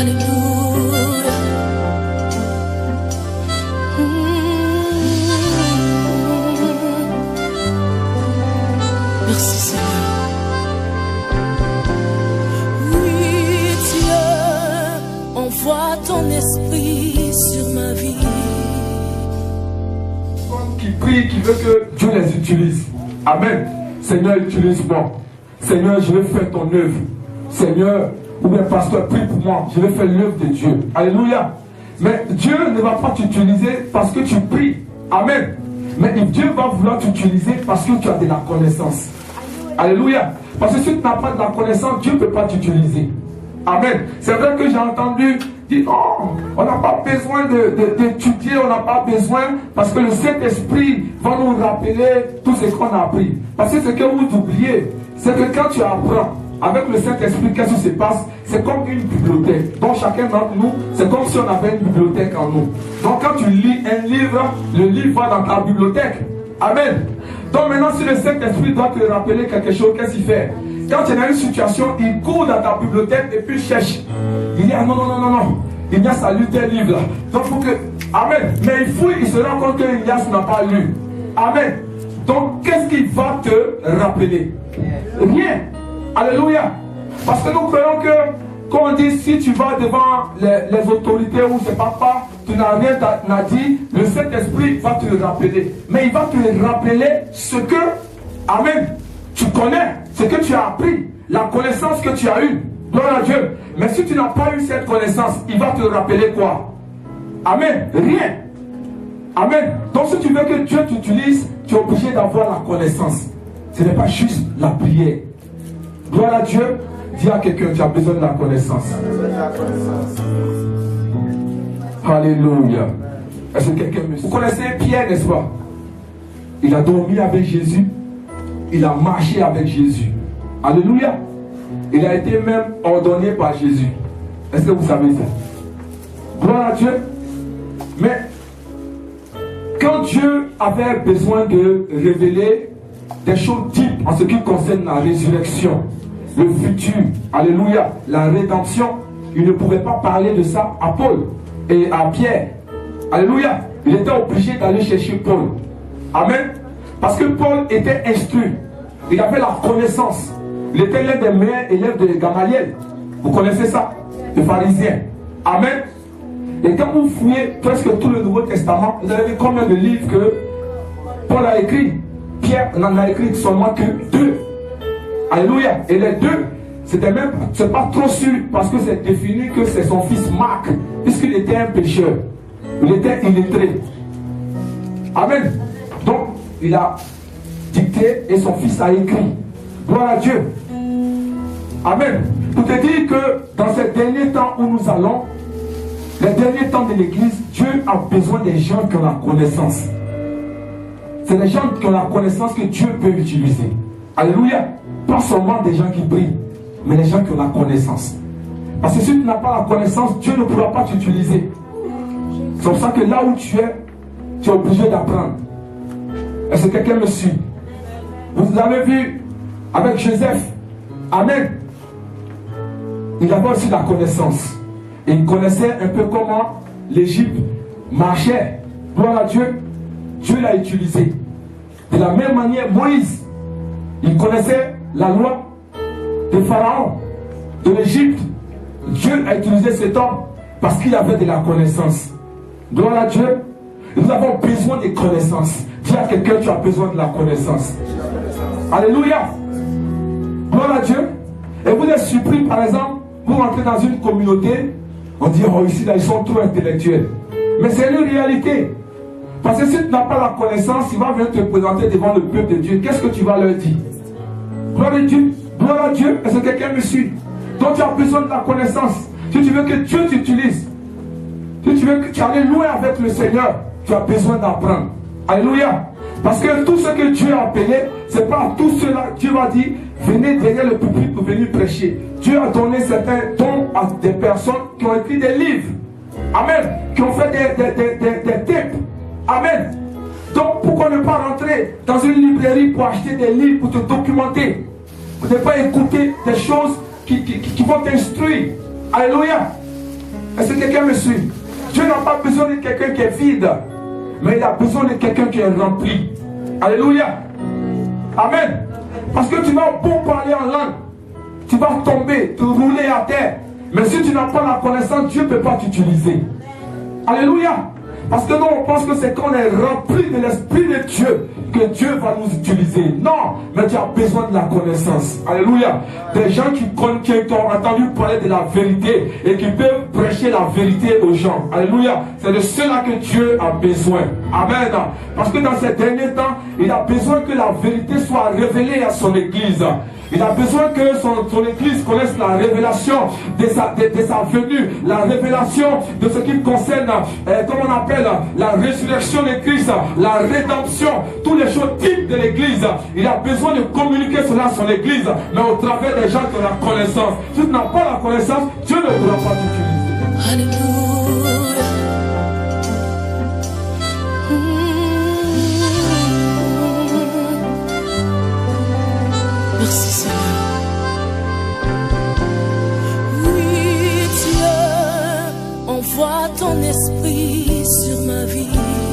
Alléluia. Merci Seigneur. Oui, Dieu, envoie ton esprit sur ma vie. Qui prie, qui veut que Dieu les utilise. Amen. Seigneur, utilise-moi. Seigneur, je vais faire ton œuvre. Seigneur, ou bien pasteur, prie pour moi. Je vais faire l'œuvre de Dieu. Alléluia. Mais Dieu ne va pas t'utiliser parce que tu pries. Amen. Mais Dieu va vouloir t'utiliser parce que tu as de la connaissance. Alléluia. Parce que si tu n'as pas de la connaissance, Dieu ne peut pas t'utiliser. Amen. C'est vrai que j'ai entendu dire, oh, on n'a pas besoin d'étudier, on n'a pas besoin, parce que le Saint-Esprit va nous rappeler tout ce qu'on a appris. Parce que ce que vous oubliez, c'est que quand tu apprends avec le Saint-Esprit, qu'est-ce qui se passe? C'est comme une bibliothèque. Donc chacun d'entre nous, c'est comme si on avait une bibliothèque en nous. Donc quand tu lis un livre, le livre va dans ta bibliothèque. Amen. Donc maintenant, si le Saint-Esprit doit te rappeler quelque chose, qu'est-ce qu'il fait? Quand tu es dans une situation, il court dans ta bibliothèque et puis il cherche. Il dit, ah non, non, non, non, non. Ignace a lu tel livre là. Donc il faut que... Amen. Mais il fouille, il se rend compte que Ignace n'a pas lu. Amen. Donc qu'est-ce qu'il va te rappeler? Rien. Alléluia. Parce que nous croyons que, comme on dit, si tu vas devant les autorités ou c'est papa, tu n'as rien n'a dit, le Saint-Esprit va te rappeler. Mais il va te rappeler ce que, amen, tu connais, ce que tu as appris, la connaissance que tu as eue. Gloire à Dieu. Mais si tu n'as pas eu cette connaissance, il va te rappeler quoi? Amen. Rien. Amen. Donc si tu veux que Dieu t'utilise, tu es obligé d'avoir la connaissance. Ce n'est pas juste la prière. Gloire à Dieu. Dis à quelqu'un, tu as besoin de la connaissance. Alléluia. Est-ce que quelqu'un me... Vous connaissez Pierre, n'est-ce pas? Il a dormi avec Jésus. Il a marché avec Jésus. Alléluia. Il a été même ordonné par Jésus. Est-ce que vous savez ça? Gloire à Dieu. Mais quand Dieu avait besoin de révéler des choses deep en ce qui concerne la résurrection, le futur, alléluia, la rédemption, il ne pouvait pas parler de ça à Paul et à Pierre. Alléluia. Il était obligé d'aller chercher Paul. Amen. Parce que Paul était instruit. Il avait la connaissance. Il était l'un des meilleurs élèves de Gamaliel. Vous connaissez ça? Les pharisiens. Amen. Et quand vous fouillez presque tout le Nouveau Testament, vous avez vu combien de livres que Paul a écrit? Pierre n'en a écrit seulement que 2. Alléluia. Et les 2, c'était même, c'est pas trop sûr parce que c'est défini que c'est son fils Marc, puisqu'il était un pécheur. Il était illettré. Amen. Donc, il a dicté et son fils a écrit. Gloire à Dieu. Amen. Pour te dire que dans ces derniers temps où nous allons, les derniers temps de l'église, Dieu a besoin des gens qui ont la connaissance. C'est les gens qui ont la connaissance que Dieu peut utiliser. Alléluia. Pas seulement des gens qui prient, mais les gens qui ont la connaissance. Parce que si tu n'as pas la connaissance, Dieu ne pourra pas t'utiliser. C'est pour ça que là où tu es obligé d'apprendre. Est-ce que quelqu'un me suit? Vous avez vu avec Joseph. Amen. Il avait aussi la connaissance. Et il connaissait un peu comment l'Égypte marchait. Gloire à Dieu. Dieu l'a utilisé. De la même manière, Moïse, il connaissait la loi de Pharaon, de l'Égypte. Dieu a utilisé cet homme parce qu'il avait de la connaissance. Gloire à Dieu. Nous avons besoin de connaissances. Dis à quelqu'un, tu as besoin de la connaissance. Alléluia. Gloire à Dieu. Et vous êtes surpris, par exemple, vous rentrez dans une communauté, on dit, oh ici, là, ils sont trop intellectuels. Mais c'est une réalité. Parce que si tu n'as pas la connaissance, il va venir te présenter devant le peuple de Dieu. Qu'est-ce que tu vas leur dire? Gloire à Dieu. Gloire à Dieu. Est-ce que quelqu'un me suit? Donc tu as besoin de la connaissance. Si tu veux que Dieu t'utilise, si tu veux que tu ailles loin avec le Seigneur, tu as besoin d'apprendre. Alléluia. Parce que tout ce que Dieu a appelé, c'est pas à tous ceux-là. Dieu va dire, venez derrière le pupitre pour venir prêcher. Dieu a donné certains dons à des personnes qui ont écrit des livres. Amen. Qui ont fait des tapes. Amen. Donc pourquoi ne pas rentrer dans une librairie pour acheter des livres, pour te documenter, pour ne pas écouter des choses qui vont t'instruire. Alléluia. Est-ce que quelqu'un me suit? Dieu n'a pas besoin de quelqu'un qui est vide, mais il a besoin de quelqu'un qui est rempli. Alléluia. Amen. Parce que tu vas beau parler en langue, tu vas tomber, te rouler à terre. Mais si tu n'as pas la connaissance, Dieu ne peut pas t'utiliser. Alléluia. Parce que nous, on pense que c'est quand on est rempli de l'Esprit de Dieu que Dieu va nous utiliser. Non, mais tu as besoin de la connaissance. Alléluia. Des gens qui ont entendu parler de la vérité et qui peuvent prêcher la vérité aux gens. Alléluia. C'est de cela que Dieu a besoin. Amen. Parce que dans ces derniers temps, il a besoin que la vérité soit révélée à son Église. Il a besoin que son Église connaisse la révélation de sa venue, la révélation de ce qui concerne, comment on appelle, la résurrection de Christ, la rédemption, toutes les choses types de l'Église. Il a besoin de communiquer cela à son Église, mais au travers des gens qui ont la connaissance. Si tu n'as pas la connaissance, Dieu ne pourra pas t'utiliser. Alléluia. Merci Seigneur. Oui, Dieu, envoie ton esprit sur ma vie.